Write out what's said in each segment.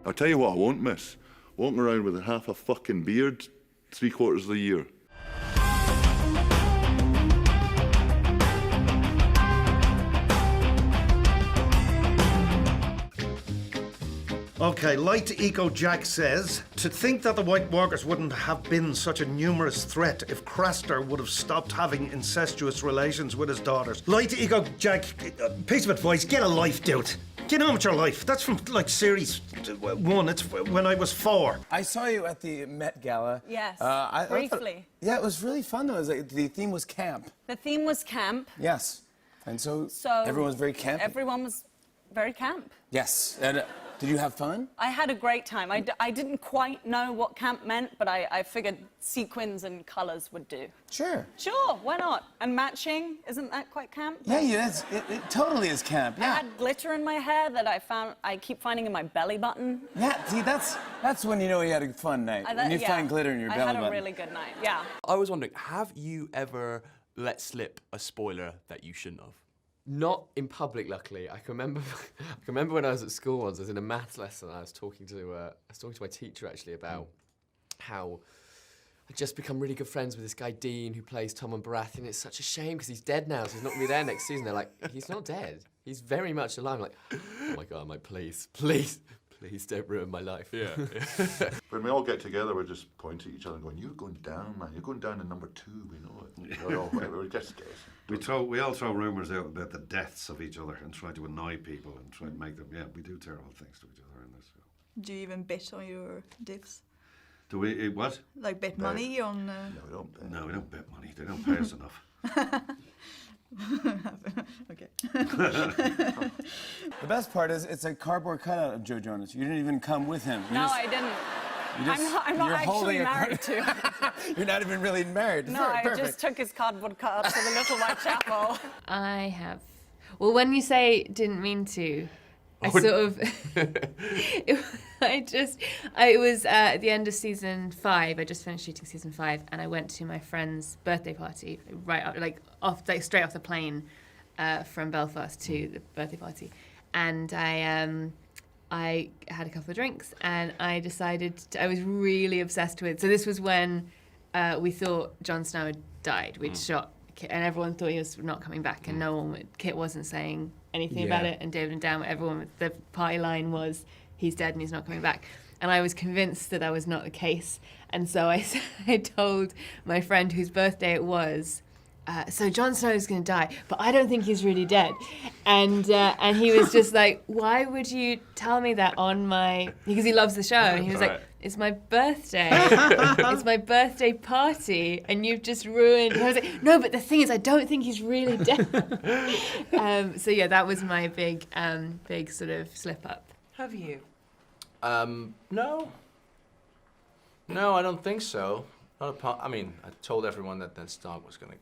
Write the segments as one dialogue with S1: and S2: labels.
S1: I'll tell you what I won't miss. Walking around with half a fucking beard 3/4 of the year.
S2: Okay, Light Eco Jack says, to think that the White Walkers wouldn't have been such a numerous threat if Craster would have stopped having incestuous relations with his daughters. Light Eco Jack, piece of advice, get a life, dude. Get on with your life. That's from, like, series 1. It's when I was 4.
S3: I saw you at the Met Gala.
S4: Yes,
S3: I
S4: briefly.
S3: yeah, it was really fun, though. The theme was camp.
S4: The theme was camp.
S3: Yes. And so everyone was very camp.
S4: Everyone was very camp.
S3: Yes. And did you have fun?
S4: I had a great time. I didn't quite know what camp meant, but I figured sequins and colours would do.
S3: Sure.
S4: Sure, why not? And matching, isn't that quite camp?
S3: Yeah, it totally is camp, yeah.
S4: I had glitter in my hair that I keep finding in my belly button.
S3: Yeah, see, that's when you know you had a fun night. When you find glitter in your belly button.
S4: I had a really good night, yeah.
S5: I was wondering, have you ever let slip a spoiler that you shouldn't have?
S6: Not in public, luckily. I can remember when I was at school once. I was in a maths lesson. I was talking to my teacher actually about how I'd just become really good friends with this guy Dean who plays Tom and Baratheon. It's such a shame because he's dead now, so he's not gonna be there next season. They're like, he's not dead. He's very much alive. I'm like, oh my god, I'm like, please don't ruin my life.
S5: Yeah.
S1: When we all get together, we just point at each other and going, "You're going down, man. You're going down to number 2. We know it." We're just
S7: We all throw rumours out about the deaths of each other and try to annoy people and try to make them. Yeah, we do terrible things to each other in this show.
S8: Do you even bet on your divs?
S7: Do we? What?
S8: Like bet money on?
S1: No, we don't bet.
S7: No, we don't bet money. They don't pay us enough.
S8: Okay.
S3: The best part is it's a cardboard cutout of Joe Jonas. You didn't even come with him.
S4: I didn't. I'm not actually married to him.
S3: You're not even really married.
S4: No, I just took his cardboard cutout to the Little White Chapel.
S9: I have. Well, when you say didn't mean to, I sort of... it was at the end of season 5. I just finished shooting season 5, and I went to my friend's birthday party, straight off the plane from Belfast to the birthday party. And I had a couple of drinks, and I decided I was really obsessed with. So this was when we thought Jon Snow had died. We'd shot Kit, and everyone thought he was not coming back, and Kit wasn't saying anything about it. And David and Dan, the party line was, he's dead and he's not coming back. And I was convinced that was not the case. And so I told my friend whose birthday it was, so Jon Snow's going to die, but I don't think he's really dead. And he was just like, why would you tell me that because he loves the show. And he was like, it's my birthday. It's my birthday party, and you've just ruined. And I was like, no, but the thing is, I don't think he's really dead. So yeah, that was my big sort of slip up.
S10: Have you?
S5: No. No, I don't think so. I told everyone that Ned Stark was going to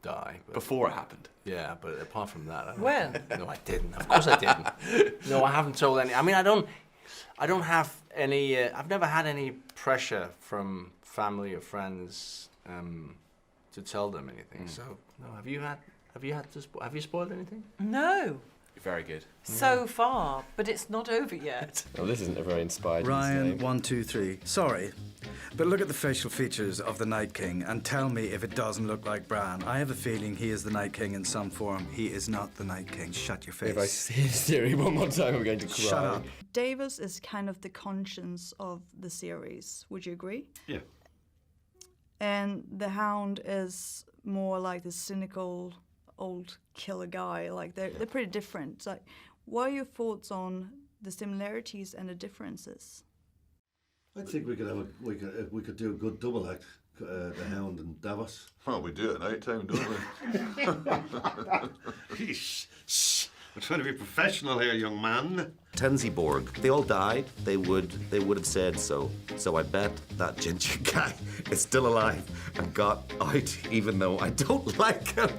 S5: die.
S6: Before it happened?
S5: Yeah, but apart from that...
S10: When?
S5: No, I didn't. Of course I didn't. No, I haven't told any... I don't have any... I've never had any pressure from family or friends to tell them anything. So, no, have you spoiled anything?
S10: No.
S5: Very good.
S10: So far, but it's not over yet.
S6: Well, this isn't a very inspired
S11: Ryan, 1, 2, 3. Sorry, but look at the facial features of the Night King and tell me if it doesn't look like Bran. I have a feeling he is the Night King in some form. He is not the Night King. Shut your face.
S6: If I see his theory one more time, I'm going to cry.
S11: Shut up.
S8: Davos is kind of the conscience of the series. Would you agree?
S7: Yeah.
S8: And the Hound is more like the cynical old killer guy. Like they're pretty different. Like, what are your thoughts on the similarities and the differences?
S7: I think we could do a good double act, the Hound and Davos.
S1: Well, we do it at night time, don't we?
S7: Shh. We're trying to be professional here, young man.
S12: Tensiborg, they all died. They would have said so. So I bet that ginger guy is still alive and got out, even though I don't like him.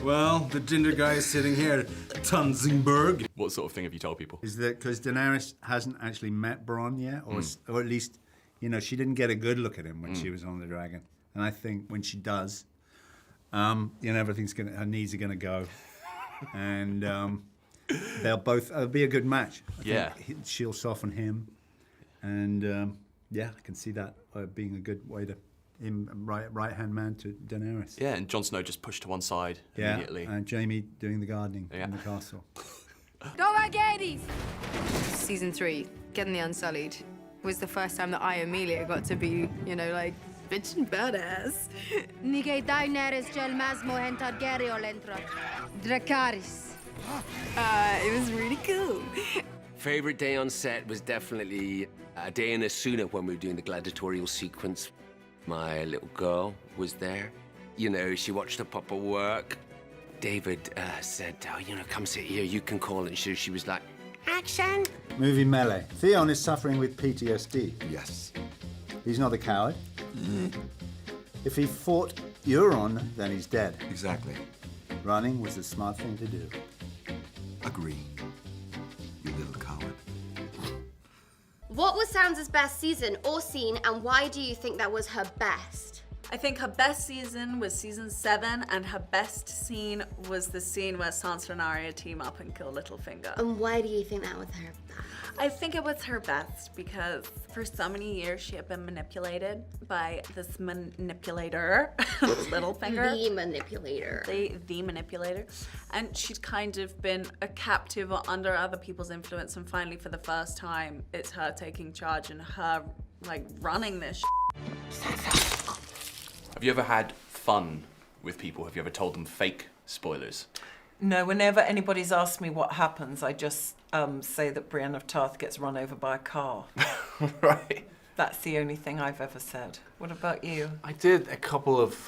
S11: Well, the ginger guy is sitting here, Tensiborg.
S5: What sort of thing have you told people?
S13: Is that because Daenerys hasn't actually met Bronn yet, or at least, she didn't get a good look at him when she was on the dragon. And I think when she does, everything's her needs are gonna go, and It'll be a good match. I
S14: Yeah.
S13: think she'll soften him, and yeah, I can see that being a good way to right-hand man to Daenerys.
S14: Yeah, and Jon Snow just pushed to one side
S13: Yeah,
S14: immediately.
S13: and Jamie doing the gardening in the castle.
S15: Go Margaritas! Season 3, Getting the Unsullied, was the first time that I, Amelia, got to be, you know, like, bitch and badass. Nigay Daenerys gel masmo en Targaryen lentro. Dracarys. It was really cool.
S16: Favorite day on set was definitely a day in Asuna when we were doing the gladiatorial sequence. My little girl was there. You know, she watched the papa work. David said, oh, you know, come sit here, you can call it. And she was like, action!
S13: Movie Melee. Theon is suffering with PTSD.
S12: Yes.
S13: He's not a coward. If he fought Euron, then he's dead.
S12: Exactly.
S13: Running was the smart thing to do.
S12: Agree. You little coward.
S17: What was Sansa's best season or scene, and why do you think that was her best?
S4: I think her best season was season 7, and her best scene was the scene where Sansa and Arya team up and kill Littlefinger.
S17: And why do you think that was her best?
S4: I think it was her best because for so many years she had been manipulated by this manipulator, Littlefinger.
S17: The manipulator.
S4: The manipulator. And she'd kind of been a captive or under other people's influence, and finally for the first time it's her taking charge and her like running this
S14: Have you ever had fun with people? Have you ever told them fake spoilers?
S10: No, whenever anybody's asked me what happens, I just say that Brienne of Tarth gets run over by a car.
S14: Right.
S10: That's the only thing I've ever said. What about you?
S5: I did a couple of,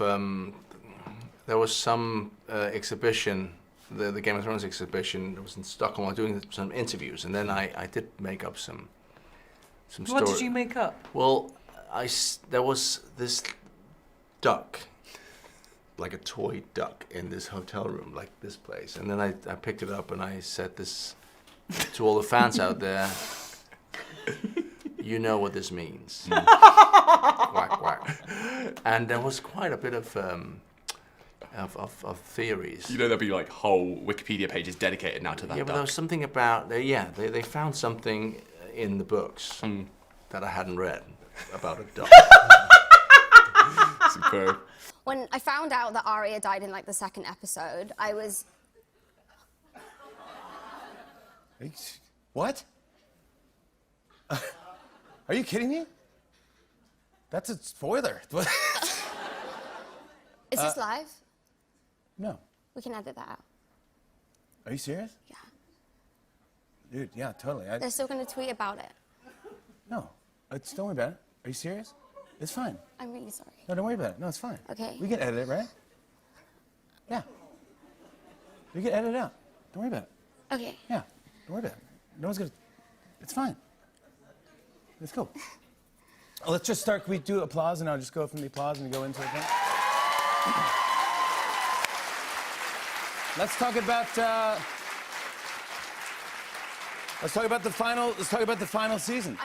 S5: there was some exhibition, the Game of Thrones exhibition that was in Stockholm. I was doing some interviews, and then I did make up some stories.
S10: What did you make up?
S5: Well, there was this duck, like a toy duck in this hotel room, like this place. And then I picked it up and I said this to all the fans out there. You know what this means. Whack, whack. And there was quite a bit of theories.
S14: You know, there'll be like whole Wikipedia pages dedicated now to that.
S5: Yeah, but there was something about, they found something in the books that I hadn't read about a duck.
S14: Superb.
S17: When I found out that Arya died in like the second episode, I was...
S3: What? Are you kidding me? That's a spoiler.
S17: Is this live?
S3: No.
S17: We can edit that out.
S3: Are you serious?
S17: Yeah.
S3: Dude, yeah, totally.
S17: They're still going to tweet about it.
S3: No, don't worry about it. Are you serious? It's fine.
S17: I'm really sorry.
S3: No, don't worry about it. No, it's fine.
S17: Okay.
S3: We can edit it, right? Yeah. We can edit it out. Don't worry about it.
S17: Okay.
S3: Yeah, don't worry about it. No one's gonna... It's fine. Let's go. Oh, let's just start. Can we do applause, and I'll just go from the applause and go into it then? Let's talk about the final. Let's talk about the final season.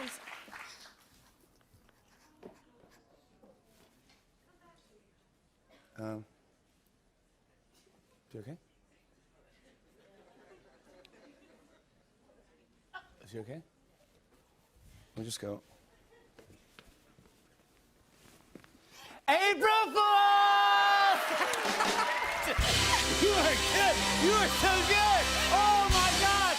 S3: You okay? Is he okay? We'll just go. April Fools! You are good. You are so good. Oh my God!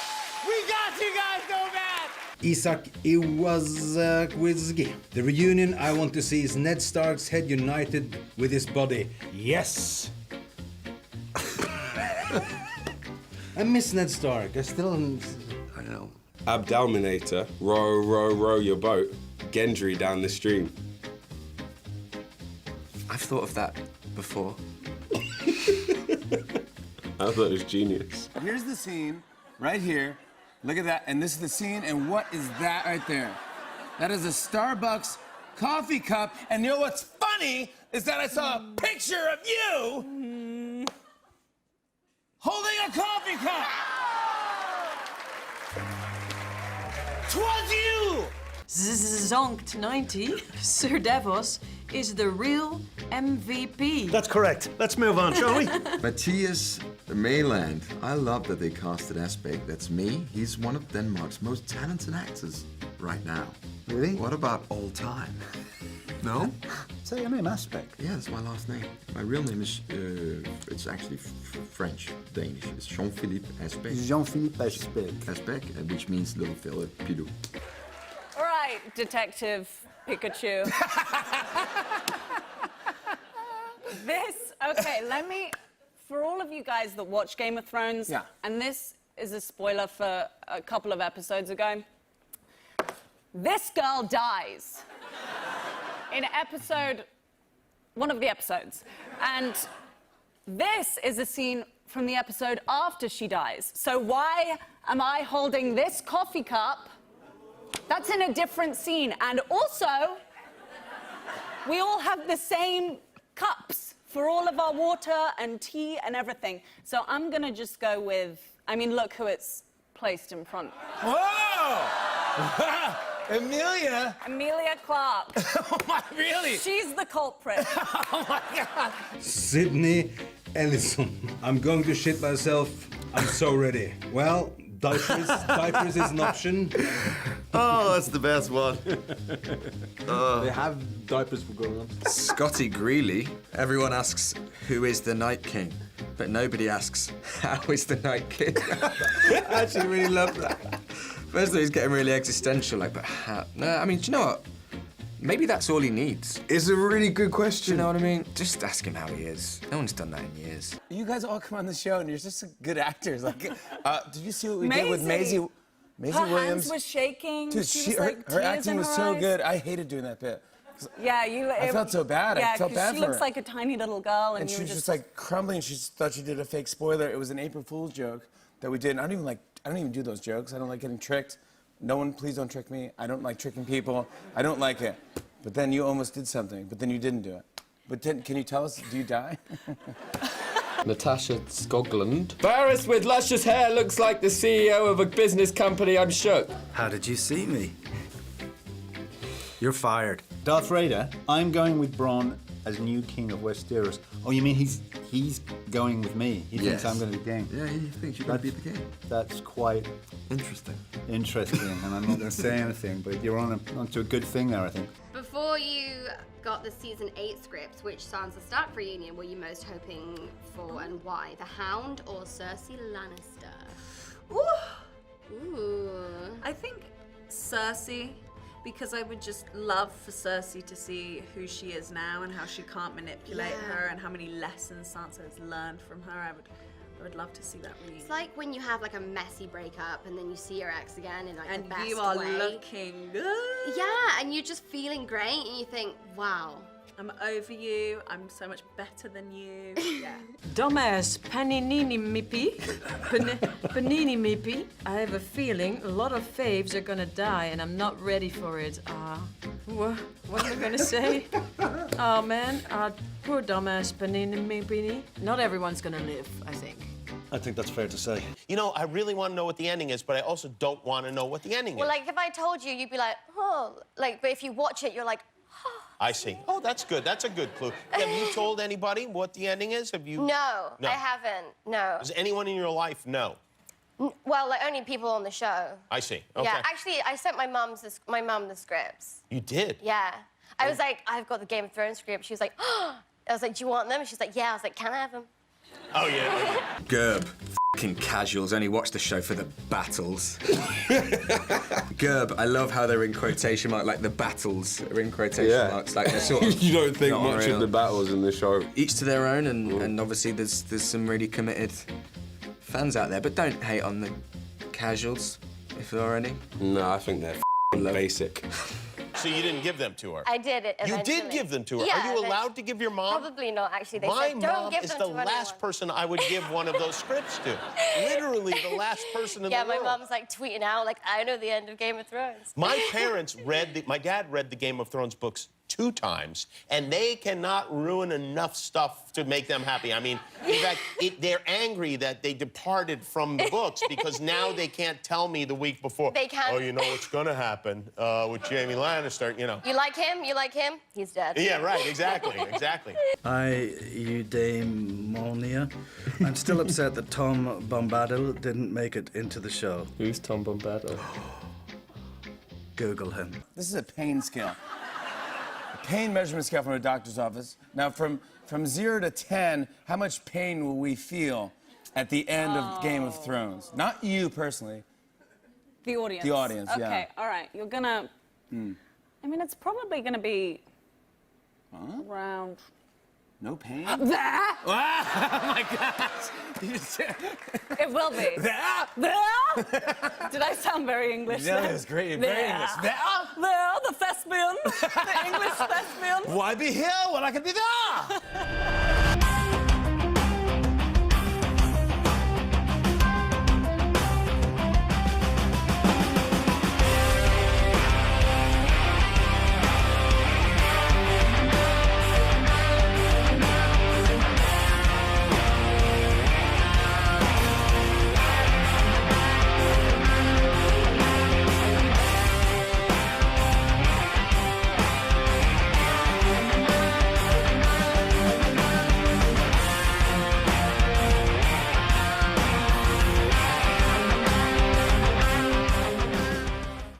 S3: We got you guys so bad.
S2: Isaac Iwazaki. The reunion I want to see is Ned Stark's head united with his body. Yes! I miss Ned Stark. I don't know.
S18: Abdalminator, row, row, row your boat. Gendry down the stream.
S6: I've thought of that before.
S18: I thought it was genius.
S3: Here's the scene, right here. Look at that, and this is the scene, and what is that right there? That is a Starbucks coffee cup, and you know what's funny is that I saw a picture of you holding a coffee cup. 'Twas you!
S10: Zonked 90, Sir Davos is the real MVP.
S2: That's correct. Let's move on, shall we?
S19: Matthias Mainland. I love that they casted Asbæk. That's me. He's one of Denmark's most talented actors right now.
S13: Really?
S19: What about all time? No?
S13: Say your name, Asbæk.
S19: Yeah, that's my last name. My real name is, it's actually French, Danish. It's Jean-Philippe Asbæk.
S13: Jean-Philippe Asbæk.
S19: Asbæk, which means little fella, Pilou.
S4: All right, Detective Pikachu. Let me, for all of you guys that watch Game of Thrones, and this is a spoiler for a couple of episodes ago, this girl dies in one of the episodes. And this is a scene from the episode after she dies. So why am I holding this coffee cup? That's in a different scene. And also, we all have the same cups for all of our water and tea and everything. So I'm gonna just go with, I mean, look who it's placed in front.
S3: Whoa! Emilia?
S4: Emilia Clarke.
S3: Oh my, really?
S4: She's the culprit.
S3: Oh my God.
S20: Sydney Ellison. I'm going to shit myself. I'm so ready. Well, diapers is an option.
S12: Oh, that's the best one.
S20: They have diapers for grown ups.
S11: Scotty Greeley. Everyone asks, who is the Night King? But nobody asks, how is the Night King? I actually really love that. First of all, he's getting really existential, like, but how? No, I mean, do you know what? Maybe that's all he needs.
S20: It's a really good question.
S11: Do you know what I mean? Just ask him how he is. No one's done that in years.
S3: You guys all come on the show and you're just good actors. Like, did you see what we did with Maisie
S4: Her
S3: Williams?
S4: hands were shaking.
S3: Dude,
S4: she was like
S3: her
S4: tears
S3: acting
S4: in
S3: was
S4: her
S3: so
S4: eyes.
S3: good. I hated doing that bit.
S4: Yeah,
S3: I felt so bad.
S4: Yeah,
S3: I felt bad
S4: she
S3: for
S4: looks
S3: her.
S4: like a tiny little girl,
S3: And
S4: you
S3: she
S4: were
S3: was just like crumbling. She thought she did a fake spoiler. It was an April Fool's joke that we did. And I don't even do those jokes. I don't like getting tricked. No one, please don't trick me. I don't like tricking people. I don't like it. But then you almost did something, but then you didn't do it. But then, can you tell us, do you die?
S6: Natasha Skoglund.
S18: Barris with luscious hair looks like the CEO of a business company. I'm shook.
S11: How did you see me? You're fired.
S13: Darth Vader, I'm going with Bronn as new king of Westeros. Oh, you mean he's going with me? He thinks I'm going to be king.
S11: Yeah, he thinks you're going to be the king.
S13: That's quite
S11: interesting.
S13: Interesting, and I'm not going to say anything, but you're onto a good thing there, I think.
S17: Before you got the season 8 script, which Sansa Stark reunion were you most hoping for and why? The Hound or Cersei Lannister? Ooh.
S4: I think Cersei, because I would just love for Cersei to see who she is now and how she can't manipulate her and how many lessons Sansa has learned from her. I would love to see that reunion.
S17: It's like when you have like a messy breakup and then you see your ex again in like
S4: and
S17: the best way.
S4: you are looking good.
S17: Yeah, and you're just feeling great and you think, wow.
S4: I'm over you. I'm so much better than you. Yeah.
S21: Dumbass panini mippy. Panini mippy. I have a feeling a lot of faves are gonna die and I'm not ready for it. What am I gonna say? Oh man, poor dumbass panini mippy. Not everyone's gonna live, I think.
S2: I think that's fair to say.
S22: You know, I really want to know what the ending is, but I also don't want to know what the ending
S17: Well,
S22: is.
S17: like if I told you, you'd be like, oh, like, but if you watch it, you're like,
S22: I see. Oh, that's good. That's a good clue. Have you told anybody what the ending is? Have you?
S17: No, I haven't. No.
S22: Does anyone in your life know?
S17: Well, like only people on the show.
S22: I see. Okay.
S17: Yeah, actually, I sent my mum the scripts.
S22: You did?
S17: Yeah. I was like, I've got the Game of Thrones script. She was like, oh. I was like, do you want them? And she's like, yeah. I was like, can I have them?
S22: Oh, yeah.
S11: Gerb. F***ing casuals, only watch the show for the battles. Gerb, I love how they're in quotation marks, like the battles are in quotation marks. Like they're sort of
S18: You don't think
S11: not
S18: much
S11: real.
S18: of the battles in the show.
S11: Each to their own, and obviously there's some really committed fans out there, but don't hate on the casuals, if there are any.
S18: No, I think they're basic.
S22: So you didn't give them to her?
S17: I did it eventually.
S22: You did give them to her?
S17: Yeah,
S22: Are you allowed to give your mom?
S17: Probably not, actually. They
S22: My
S17: said, don't
S22: mom
S17: give
S22: is
S17: them
S22: the
S17: to
S22: last
S17: anyone.
S22: person I would give one of those scripts to. Literally the last person in
S17: Yeah,
S22: the
S17: my
S22: world.
S17: mom's like tweeting out, like, I know the end of Game of Thrones.
S22: My parents my dad read the Game of Thrones books 2 times, and they cannot ruin enough stuff to make them happy. I mean, in fact, they're angry that they departed from the books because now they can't tell me the week before.
S17: They can't.
S22: Oh, you know what's gonna happen with Jamie Lannister, you know.
S17: You like him? You like him? He's dead.
S22: Yeah, right, exactly, exactly.
S2: Eudaimonia. I'm still upset that Tom Bombadil didn't make it into the show.
S6: Who's Tom Bombadil?
S2: Google him.
S3: This is a pain scale. A pain measurement scale from a doctor's office. Now, from 0 to 10, how much pain will we feel at the end of Game of Thrones? Not you personally.
S4: The audience.
S3: The audience, yeah.
S4: Okay, all right. You're gonna... I mean, it's probably gonna be around...
S3: No pain?
S4: There!
S3: Oh, my gosh!
S4: It will be.
S3: There!
S4: There! Did I sound very English?
S3: Yeah,
S4: then?
S3: it was great.
S4: There.
S3: Very English. There!
S4: There, the thespian. The English thespian.
S3: Why be here when I can be there?